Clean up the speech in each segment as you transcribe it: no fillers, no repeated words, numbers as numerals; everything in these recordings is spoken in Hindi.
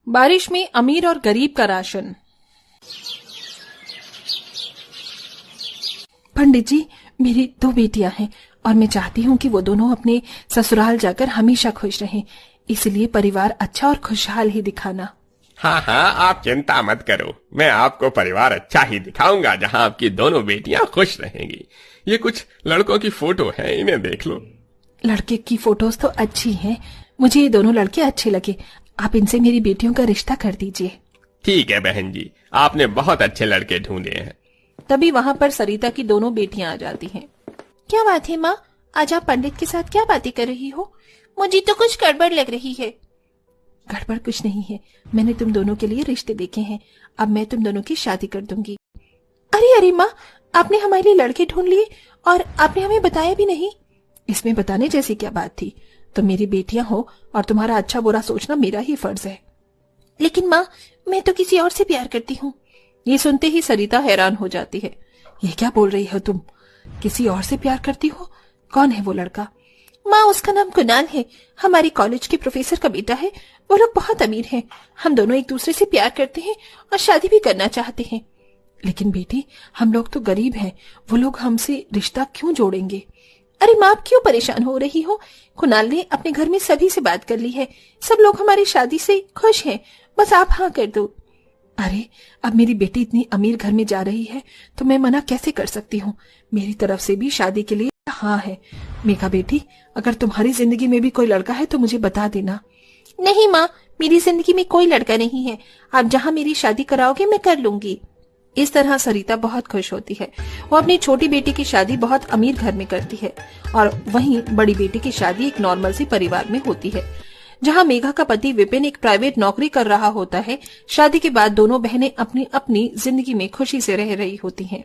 बारिश में अमीर और गरीब का राशन। पंडित जी, मेरी 2 बेटियां हैं और मैं चाहती हूँ कि वो दोनों अपने ससुराल जाकर हमेशा खुश रहें, इसलिए परिवार अच्छा और खुशहाल ही दिखाना। हाँ हाँ, आप चिंता मत करो, मैं आपको परिवार अच्छा ही दिखाऊंगा जहाँ आपकी दोनों बेटियां खुश रहेंगी। ये कुछ लड़कों की फोटो है, इन्हें देख लो। लड़के की फोटोज तो अच्छी हैं, मुझे ये दोनों लड़के अच्छे लगे, आप इनसे मेरी बेटियों का रिश्ता कर दीजिए। ठीक है बहन जी, आपने बहुत अच्छे लड़के ढूंढे हैं। तभी वहाँ पर सरिता की दोनों बेटियां आ जाती हैं। क्या बात है माँ, आज आप पंडित के साथ क्या बातें कर रही हो? मुझे तो कुछ गड़बड़ लग रही है। गड़बड़ कुछ नहीं है, मैंने तुम दोनों के लिए रिश्ते देखे हैं, अब मैं तुम दोनों की शादी कर दूंगी। अरे अरे माँ, आपने हमारे लिए लड़के ढूंढ लिए और आपने हमें बताया भी नहीं। इसमें बताने जैसी क्या बात थी, तुम मेरी बेटियां हो और तुम्हारा अच्छा बुरा सोचना मेरा ही फर्ज है। लेकिन माँ, मैं तो किसी और से प्यार करती हूँ। ये सुनते ही सरिता हैरान हो जाती है। ये क्या बोल रही हो तुम, किसी और से प्यार करती हो? कौन है वो लड़का? माँ, उसका नाम कुणाल है, हमारे कॉलेज के प्रोफेसर का बेटा है। वो लोग बहुत अमीर हैं, हम दोनों एक दूसरे से प्यार करते हैं और शादी भी करना चाहते हैं। लेकिन बेटी, हम लोग तो गरीब हैं, वो लोग हमसे रिश्ता क्यों जोड़ेंगे? अरे माँ, आप क्यों परेशान हो रही हो? कुणाल ने अपने घर में सभी से बात कर ली है, सब लोग हमारी शादी से खुश हैं, बस आप हाँ कर दो। अरे, अब मेरी बेटी इतनी अमीर घर में जा रही है तो मैं मना कैसे कर सकती हूँ? मेरी तरफ से भी शादी के लिए हाँ है। मेघा बेटी, अगर तुम्हारी जिंदगी में भी कोई लड़का है तो मुझे बता देना। नहीं माँ, मेरी जिंदगी में कोई लड़का नहीं है, आप जहाँ मेरी शादी कराओगे मैं कर लूंगी। इस तरह सरिता बहुत खुश होती है। वो अपनी छोटी बेटी की शादी बहुत अमीर घर में करती है और वहीं बड़ी बेटी की शादी एक नॉर्मल सी परिवार में होती है, जहाँ मेघा का पति विपिन एक प्राइवेट नौकरी कर रहा होता है। शादी के बाद दोनों बहनें अपनी अपनी जिंदगी में खुशी से रह रही होती हैं।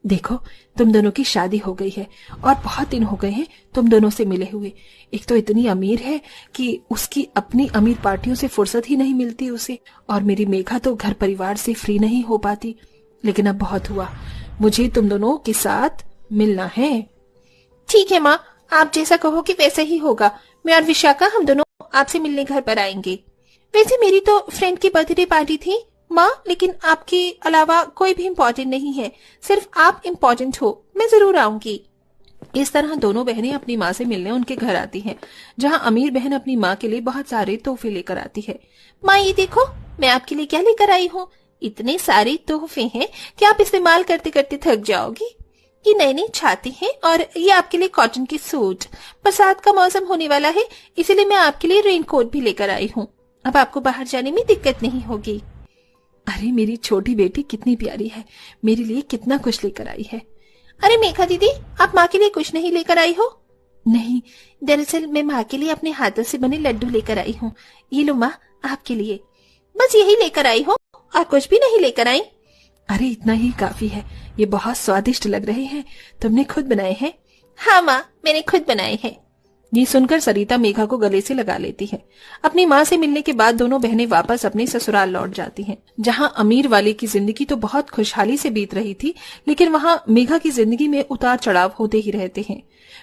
देखो, तुम दोनों की शादी हो गई है और बहुत दिन हो गए हैं तुम दोनों से मिले हुए। एक तो इतनी अमीर है कि उसकी अपनी अमीर पार्टियों से फुर्सत ही नहीं मिलती उसे, और मेरी मेघा तो घर परिवार से फ्री नहीं हो पाती। लेकिन अब बहुत हुआ, मुझे तुम दोनों के साथ मिलना है। ठीक है माँ, आप जैसा कहोगे वैसा ही होगा। मैं और विशाखा हम दोनों आपसे मिलने घर पर आएंगे। वैसे मेरी तो फ्रेंड की बर्थडे पार्टी थी माँ, लेकिन आपके अलावा कोई भी इम्पोर्टेंट नहीं है, सिर्फ आप इम्पोर्टेंट हो, मैं जरूर आऊंगी। इस तरह दोनों बहनें अपनी माँ से मिलने उनके घर आती हैं, जहाँ अमीर बहन अपनी माँ के लिए बहुत सारे तोहफे लेकर आती है। माँ, ये देखो मैं आपके लिए क्या लेकर आई हूँ। इतने सारे तोहफे हैं कि आप इस्तेमाल करते करते थक जाओगी। ये नई नई छाती है और ये आपके लिए कॉटन की सूट। बरसात का मौसम होने वाला है, इसीलिए मैं आपके लिए रेनकोट भी लेकर आई हूँ। अब आपको बाहर जाने में दिक्कत नहीं होगी। अरे, मेरी छोटी बेटी कितनी प्यारी है, मेरे लिए कितना कुछ लेकर आई है। अरे मेघा दीदी, आप माँ के लिए कुछ नहीं लेकर आई हो? नहीं, दरअसल मैं माँ के लिए अपने हाथों से बने लड्डू लेकर आई हूँ। ये लो माँ, आपके लिए। बस यही लेकर आई हो और कुछ भी नहीं लेकर आई? अरे, इतना ही काफी है, ये बहुत स्वादिष्ट लग रहे हैं। तुमने खुद बनाए हैं? हाँ माँ, मैंने खुद बनाए हैं। ये सुनकर सरिता मेघा को गले से लगा लेती है। अपनी माँ से मिलने के बाद दोनों बहनें वापस अपने ससुराल लौट जाती हैं, जहाँ अमीर वाले की जिंदगी तो बहुत खुशहाली से बीत रही थी, लेकिन वहाँ मेघा की जिंदगी में उतार चढ़ाव होते ही रहते हैं।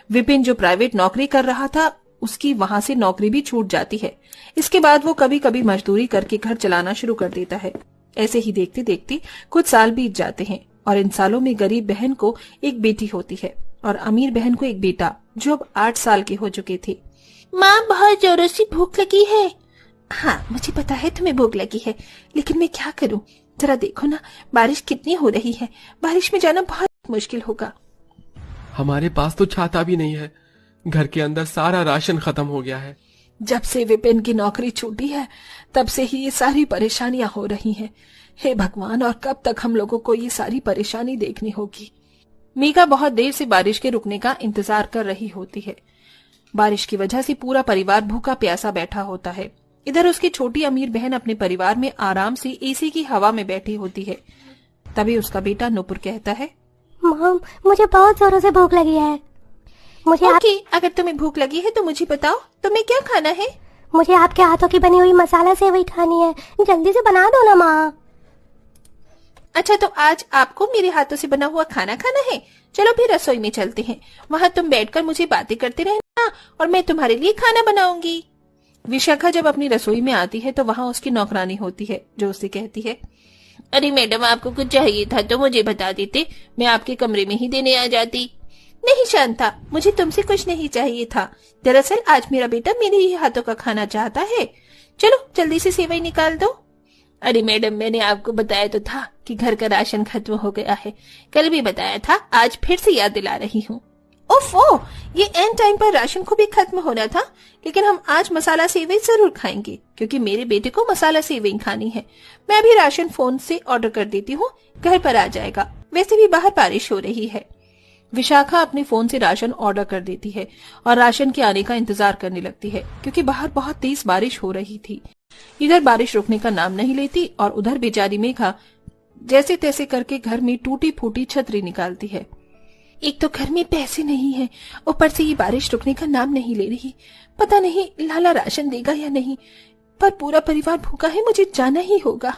विपिन जो प्राइवेट नौकरी कर रहा था, उसकी वहाँ से नौकरी भी छूट जाती है। इसके बाद वो कभी कभी मजदूरी करके घर चलाना शुरू कर देता है। ऐसे ही देखते देखते कुछ साल बीत जाते हैं और इन सालों में गरीब बहन को एक बेटी होती है और अमीर बहन को एक बेटा, जो अब 8 साल के हो चुके थे। माँ, बहुत जोरों से भूख लगी है। हाँ, मुझे पता है तुम्हें भूख लगी है, लेकिन मैं क्या करूँ? जरा देखो ना, बारिश कितनी हो रही है, बारिश में जाना बहुत मुश्किल होगा। हमारे पास तो छाता भी नहीं है, घर के अंदर सारा राशन खत्म हो गया है। जब से विपिन की नौकरी छूटी है, तब से ही ये सारी परेशानियां हो रही हैं। हे भगवान, और कब तक हम लोगों को ये सारी परेशानी देखनी होगी? मेघा बहुत देर से बारिश के रुकने का इंतजार कर रही होती है। बारिश की वजह से पूरा परिवार भूखा प्यासा बैठा होता है। इधर उसकी छोटी अमीर बहन अपने परिवार में आराम से एसी की हवा में बैठी होती है। तभी उसका बेटा नुपुर कहता है, मॉम, मुझे बहुत जोरों से भूख लगी है। मुझे अगर तुम्हें भूख लगी है तो मुझे बताओ, तुम्हें क्या खाना है? मुझे आपके हाथों की बनी हुई मसाला सेवई खानी है, जल्दी से बना दो ना माँ। अच्छा, तो आज आपको मेरे हाथों से बना हुआ खाना खाना है? चलो फिर रसोई में चलते हैं, वहाँ तुम बैठकर मुझे बातें करते रहना और मैं तुम्हारे लिए खाना बनाऊंगी। विशाखा जब अपनी रसोई में आती है तो वहाँ उसकी नौकरानी होती है जो उसे कहती है, अरे मैडम, आपको कुछ चाहिए था तो मुझे बता देते, मैं आपके कमरे में ही देने आ जाती। नहीं शांता, मुझे तुमसे कुछ नहीं चाहिए था। दरअसल आज मेरा बेटा मेरे ही हाथों का खाना चाहता है। चलो जल्दी से सेवई निकाल दो। अरे मैडम, मैंने आपको बताया तो था कि घर का राशन खत्म हो गया है। कल भी बताया था, आज फिर से याद दिला रही हूँ। ओफो, ये एंड टाइम पर राशन को भी खत्म होना था। लेकिन हम आज मसाला सेवई जरूर खाएंगे क्योंकि मेरे बेटे को मसाला सेवई खानी है। मैं अभी राशन फोन से ऑर्डर कर देती हूँ, घर पर आ जाएगा। वैसे भी बाहर बारिश हो रही है। विशाखा अपने फोन से राशन ऑर्डर कर देती है और राशन के आने का इंतजार करने लगती है क्योंकि बाहर बहुत तेज बारिश हो रही थी। इधर बारिश रुकने का नाम नहीं लेती और उधर बेचारी मेघा जैसे तैसे करके घर में टूटी फूटी छतरी निकालती है। एक तो घर में पैसे नहीं है, ऊपर से ये बारिश रुकने का नाम नहीं ले रही। पता नहीं लाला राशन देगा या नहीं, पर पूरा परिवार भूखा है, मुझे जाना ही होगा।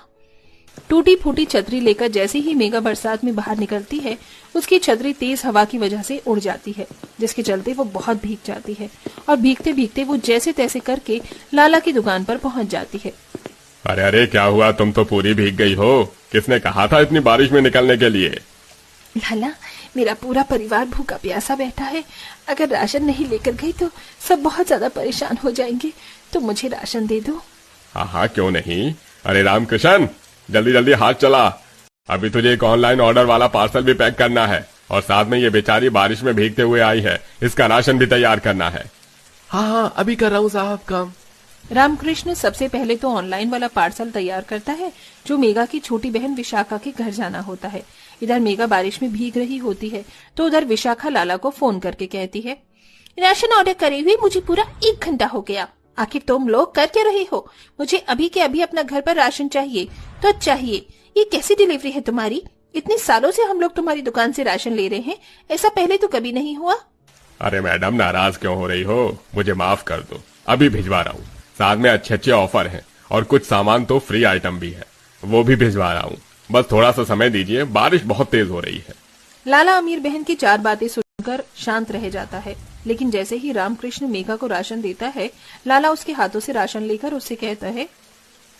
टूटी फूटी छतरी लेकर जैसे ही मेघा बरसात में बाहर निकलती है, उसकी छतरी तेज हवा की वजह से उड़ जाती है, जिसके चलते वो बहुत भीग जाती है और भीगते भीगते वो जैसे तैसे करके लाला की दुकान पर पहुंच जाती है। अरे अरे, क्या हुआ? तुम तो पूरी भीग गई हो। किसने कहा था इतनी बारिश में निकलने के लिए? लाला, मेरा पूरा परिवार भूखा प्यासा बैठा है। अगर राशन नहीं लेकर गई तो सब बहुत ज्यादा परेशान हो जाएंगे, तो मुझे राशन दे दो। हाँ हाँ, क्यों नहीं। अरे रामकृष्ण, जल्दी जल्दी हाथ चला। अभी तुझे एक ऑनलाइन ऑर्डर वाला पार्सल भी पैक करना है और साथ में ये बेचारी बारिश में भीगते हुए आई है, इसका राशन भी तैयार करना है। हाँ हाँ, अभी कर रहा हूँ साहब काम। रामकृष्ण सबसे पहले तो ऑनलाइन वाला पार्सल तैयार करता है जो मेघा की छोटी बहन विशाखा के घर जाना होता है। इधर मेघा बारिश में भीग रही होती है तो उधर विशाखा लाला को फोन करके कहती है, राशन ऑर्डर करे हुए मुझे पूरा 1 घंटा हो गया। आखिर तुम लोग कर क्या रहे हो? मुझे अभी के अभी अपना घर पर राशन चाहिए तो चाहिए। ये कैसी डिलीवरी है तुम्हारी? इतने सालों से हम लोग तुम्हारी दुकान से राशन ले रहे हैं, ऐसा पहले तो कभी नहीं हुआ। अरे मैडम, नाराज क्यों हो रही हो? मुझे माफ कर दो, अभी भिजवा रहा हूँ। साथ में अच्छे अच्छे ऑफर हैं और कुछ सामान तो फ्री आइटम भी है, वो भी भिजवा रहा हूँ। बस थोड़ा सा समय दीजिए, बारिश बहुत तेज हो रही है। लाला अमीर बहन की 4 बातें सुनकर शांत रह जाता है, लेकिन जैसे ही रामकृष्ण मेघा को राशन देता है, लाला उसके हाथों से राशन लेकर उससे कहता है,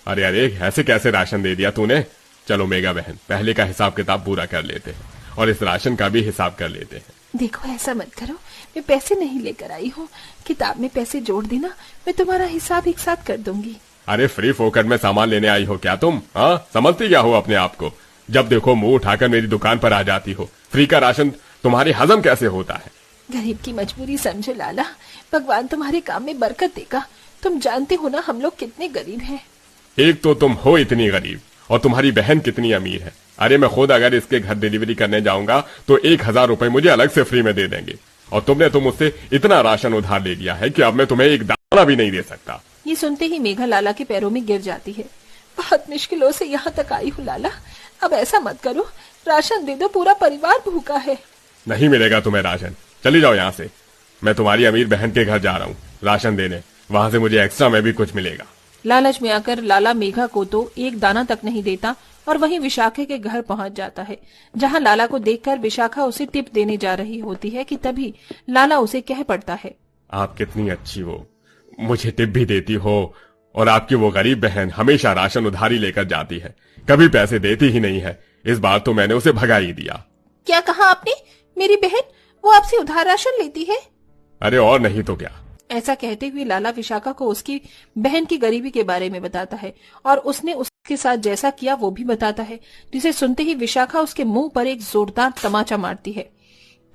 अरे अरे, ऐसे कैसे राशन दे दिया तूने? चलो मेघा बहन, पहले का हिसाब किताब पूरा कर लेते हैं और इस राशन का भी हिसाब कर लेते हैं। देखो ऐसा मत करो, मैं पैसे नहीं लेकर आई हूँ। किताब में पैसे जोड़ देना, मैं तुम्हारा हिसाब एक साथ कर दूंगी। अरे फ्री फोकट में सामान लेने आई हो क्या तुम? हाँ, समझती क्या हो अपने आप को? जब देखो मुंह उठाकर मेरी दुकान पर आ जाती हो। फ्री का राशन तुम्हारे हजम कैसे होता है? गरीब की मजबूरी समझो लाला, भगवान तुम्हारे काम में बरकत देगा। तुम जानते हो ना हम लोग कितने गरीब हैं। एक तो तुम हो इतनी गरीब और तुम्हारी बहन कितनी अमीर है। अरे मैं खुद अगर इसके घर डिलीवरी करने जाऊंगा तो 1000 रुपए मुझे अलग से फ्री में दे देंगे और तुमने तो मुझसे इतना राशन उधार ले लिया है कि अब मैं तुम्हें एक दाना भी नहीं दे सकता। ये सुनते ही मेघा लाला के पैरों में गिर जाती है। बहुत मुश्किलों से यहाँ तक आई हूँ लाला, अब ऐसा मत करो, राशन दे दो, पूरा परिवार भूखा है। नहीं मिलेगा तुम्हें राशन, चली जाओ यहाँ से। मैं तुम्हारी अमीर बहन के घर जा रहा हूँ राशन देने, वहाँ से मुझे एक्स्ट्रा में भी कुछ मिलेगा। लालच में आकर लाला मेघा को तो एक दाना तक नहीं देता और वहीं विशाखा के घर पहुंच जाता है, जहां लाला को देखकर विशाखा उसे टिप देने जा रही होती है कि तभी लाला उसे कह पड़ता है, आप कितनी अच्छी हो, मुझे टिप भी देती हो और आपकी वो गरीब बहन हमेशा राशन उधारी लेकर जाती है, कभी पैसे देती ही नहीं है। इस बार तो मैंने उसे भगा ही दिया। क्या कहा आपने? मेरी बहन वो आपसे उधार राशन लेती है? अरे और नहीं तो क्या। ऐसा कहते हुए लाला विशाखा को उसकी बहन की गरीबी के बारे में बताता है और उसने उसके साथ जैसा किया वो भी बताता है, जिसे सुनते ही विशाखा उसके मुंह पर एक जोरदार तमाचा मारती है।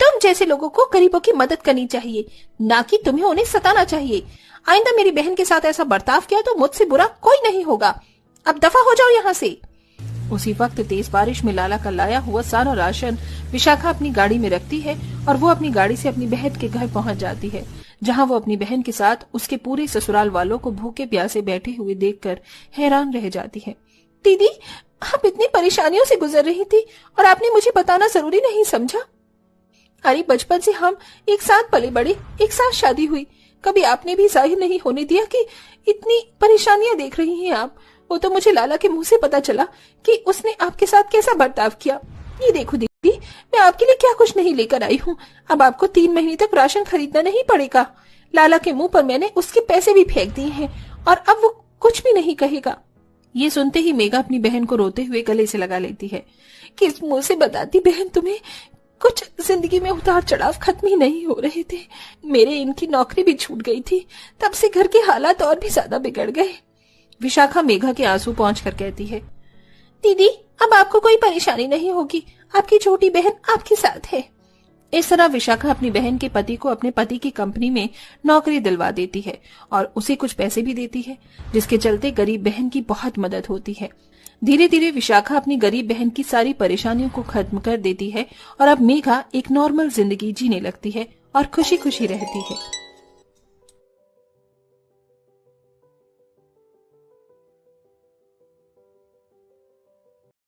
तुम जैसे लोगों को गरीबों की मदद करनी चाहिए, ना कि तुम्हें उन्हें सताना चाहिए। आइंदा मेरी बहन के साथ ऐसा बर्ताव किया तो मुझसे बुरा कोई नहीं होगा। अब दफा हो जाओ यहाँ से। उसी वक्त तेज बारिश में लाला का लाया हुआ सारा राशन विशाखा अपनी गाड़ी में रखती है और वो अपनी गाड़ी से अपनी बहन के घर पहुंच जाती है, जहां वो अपनी बहन के साथ उसके पूरे ससुराल वालों को भूखे प्यासे बैठे हुए देखकर हैरान रह जाती है। दीदी, आप इतनी परेशानियों से गुजर रही थी और आपने मुझे बताना जरूरी नहीं समझा? अरे बचपन से हम एक साथ पले बड़े, एक साथ शादी हुई, कभी आपने भी जाहिर नहीं होने दिया कि इतनी परेशानियां देख रही हैं आप। वो तो मुझे लाला के मुंह से पता चला कि उसने आपके साथ कैसा बर्ताव किया। ये देखो दीदी, मैं आपके लिए क्या कुछ नहीं लेकर आई हूँ। अब आपको 3 महीने तक राशन खरीदना नहीं पड़ेगा। लाला के मुंह पर मैंने उसके पैसे भी फेंक दिए हैं और अब वो कुछ भी नहीं कहेगा। ये सुनते ही मेघा अपनी बहन को रोते हुए गले से लगा लेती है। किस मुंह से बताती बहन तुम्हें, कुछ जिंदगी में उतार चढ़ाव खत्म ही नहीं हो रहे थे। मेरे इनकी नौकरी भी छूट गई थी, तब से घर के हालात और भी ज्यादा बिगड़ गए। विशाखा मेघा के आंसू पोंछकर कहती है, दीदी अब आपको कोई परेशानी नहीं होगी, आपकी छोटी बहन आपके साथ है। इस तरह विशाखा अपनी बहन के पति को अपने पति की कंपनी में नौकरी दिलवा देती है और उसे कुछ पैसे भी देती है, जिसके चलते गरीब बहन की बहुत मदद होती है। धीरे धीरे विशाखा अपनी गरीब बहन की सारी परेशानियों को खत्म कर देती है और अब मेघा एक नॉर्मल जिंदगी जीने लगती है और खुशी खुशी रहती है।